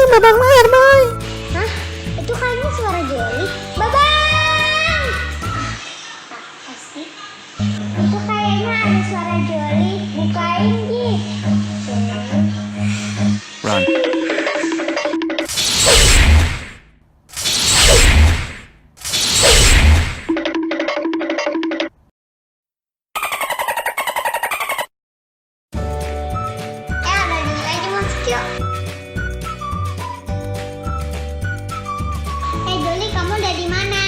Babang Maher, Boy. Hah? Itu kayaknya suara Joli. Babang! Pasti. Itu kayaknya ada suara Joli. Bukain, Ji. Run. Ada Joli aja masuk yuk. Joli, kamu udah di mana?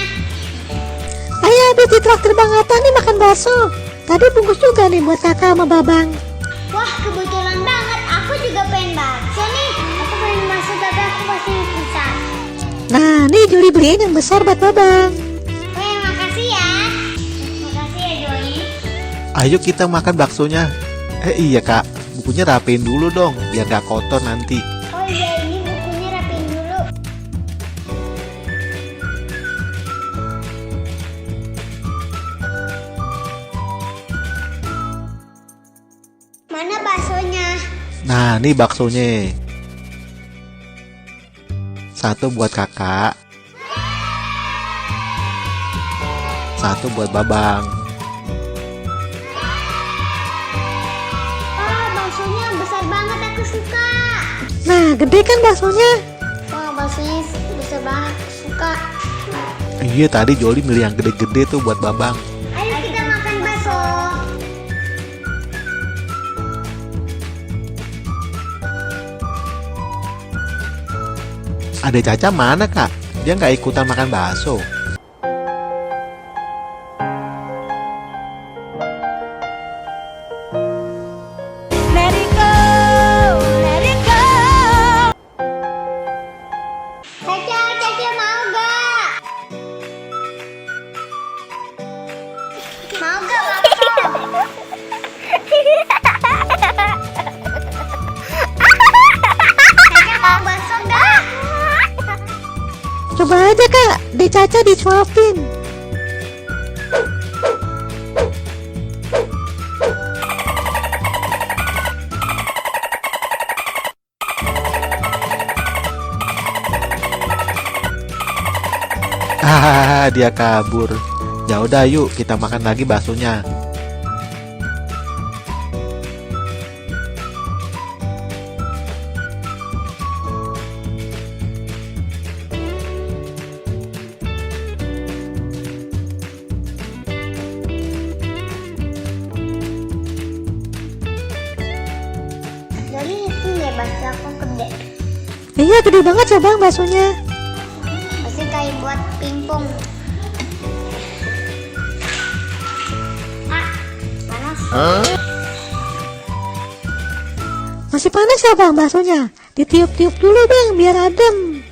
Ayah habis di traktir Bang Atta nih makan bakso. Tadi bungkus juga nih buat kakak sama Babang. Wah, kebetulan banget. Aku juga pengen bakso nih. Aku pengen masuk tapi aku pasti bisa. Nah, nih Juli beliin yang besar buat Babang. Oh ya, makasih ya. Makasih ya, Joli. Ayo kita makan baksonya. Iya kak, bukunya rapiin dulu dong, biar gak kotor nanti. Oh iya, ini bukunya rapiin dulu. Mana baksonya? Nah, nih baksonya. Satu buat kakak. Satu buat Babang. Wah, baksonya besar banget, aku suka. Nah, gede kan baksonya? Wah, baksonya besar banget, aku suka. Iya, tadi Joli milih yang gede-gede tuh buat Babang. Ayo kita makan bakso. Ada Caca mana kak? Dia nggak ikutan makan bakso. Let it go, let it go. Caca mau gak? Mau gak bakso? Caca mau bakso gak? Coba aja kak, di Caca disuapin. Hahaha, dia kabur. Ya udah, yuk kita makan lagi baksonya. Jadi itu ya bakso aku gede. Iya, gede banget ya Bang baksonya. Pasti kayak buat pingpong. Ah, panas. Masih panas ya Bang baksonya? Ditiup-tiup dulu Bang, biar adem.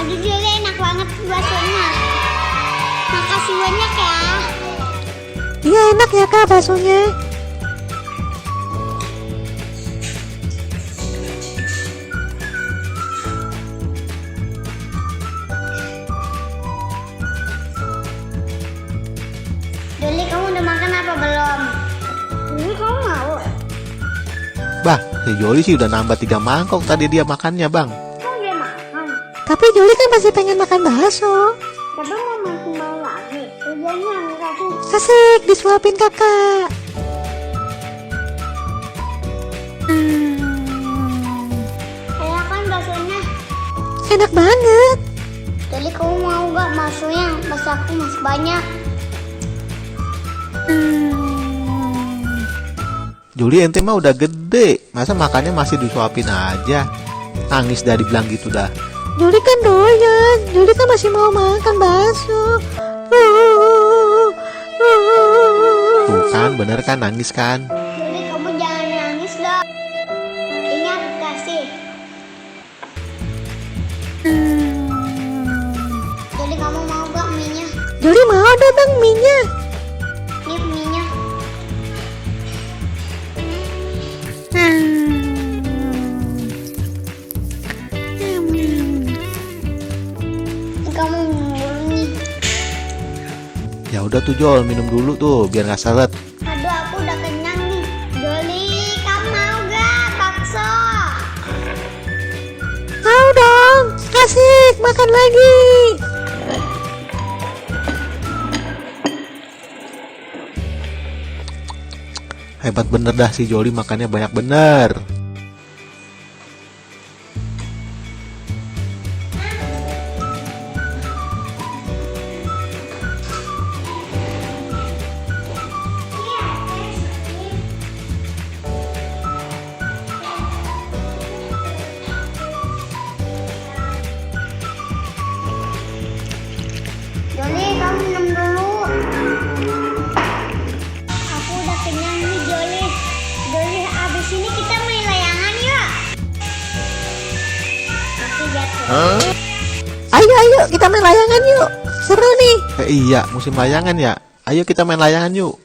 Aduh, Joli enak banget baksonya. Makasih banyak ya. Iya, enak ya kak baksonya. Joli, kamu udah makan apa belum? Ini kamu mau? Bah, si Joli sih udah nambah 3 mangkok tadi dia makannya bang. Kok dia makan? Tapi Juli kan masih pengen makan bakso. Tapi mau makan bau lagi. Tujuannya kasih. Asik, disuapin kakak. Enak kan baksonya? Enak banget. Joli, kamu mau gak baksonya? Bakso aku masih banyak. Joli ente mah udah gede, masa makannya masih disuapin aja. Nangis dah dibilang gitu dah. Juli kan doyan. Juli kan masih mau makan bakso. Tuh kan, bener kan, nangis kan. Joli, kamu jangan nangis dong. Ini aku kasih. Joli, kamu mau gak mie-nya? Juli mau deh Bang mie-nya. Ini mie-nya. Udah tuh Jol, minum dulu tuh biar nggak seret. Aduh, aku udah kenyang nih. Joli, kamu mau gak bakso? Mau dong, asik, makan lagi. Hebat bener dah si Joli, makannya banyak bener. Joli, kamu minum dulu. Aku udah kenyang nih, Joli. Joli, abis ini kita main layangan yuk. Oke, jatuh. Ayo, kita main layangan yuk. Seru nih. Iya, musim layangan ya. Ayo kita main layangan yuk.